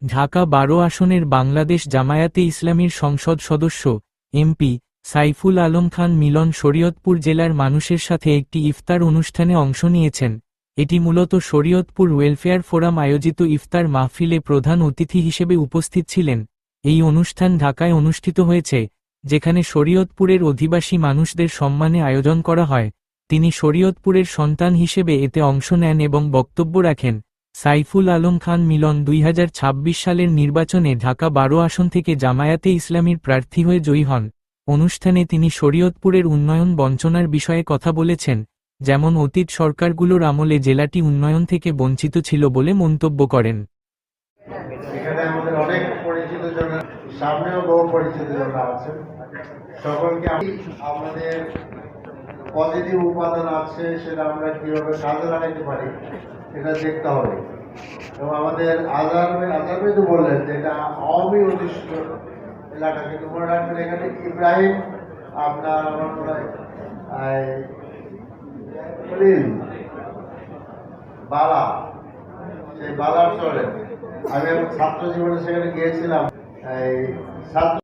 ঢাকা ১২ আসনের বাংলাদেশ জামায়াতে ইসলামীর সংসদ সদস্য এমপি সাইফুল আলম খান মিলন শরীয়তপুর জেলার মানুষের সাথে একটি ইফতার অনুষ্ঠানে অংশ নিয়েছেন। এটি মূলত শরীয়তপুর ওয়েলফেয়ার ফোরাম আয়োজিত ইফতার মাহফিলে প্রধান অতিথি হিসেবে উপস্থিত ছিলেন। এই অনুষ্ঠান ঢাকায় অনুষ্ঠিত হয়েছে, যেখানে শরীয়তপুরের অধিবাসী মানুষদের সম্মানে আয়োজন করা হয়। তিনি শরীয়তপুরের সন্তান হিসেবে এতে অংশ নেন এবং বক্তব্য রাখেন। সাইফুল আলম খান মিলন ২০২৬ সালের নির্বাচনে ঢাকা ১২ আসন থেকে জামায়াতে ইসলামীর প্রার্থী হয়ে জয়ী হন। অনুষ্ঠানে তিনি শরীয়তপুরের উন্নয়ন বঞ্চনার বিষয়ে কথা বলেছেন, যেমন অতীত সরকারগুলোর আমলে জেলাটি উন্নয়ন থেকে বঞ্চিত ছিল বলে মন্তব্য করেন। এখানে আমাদের অনেক পরিচিত জন, সামনেও বহু পরিচিত জন আছেন। সকলকে আমাদের পজিটিভ উপাদান আছে, সেটা আমরা কিভাবে কাজে লাগাইতে পারি এটা দেখতে হবে। এবং আমাদের আজারবে তো বললেন যে এটা আওয়ামী অধিষ্ঠিত এলাকা, কিন্তু মনে রাখবেন এখানে ইব্রাহিম আপনার আমার মনে হয় বালা, সেই বালার চলে। আমি ছাত্র জীবনে সেখানে গিয়েছিলাম। এই ছাত্র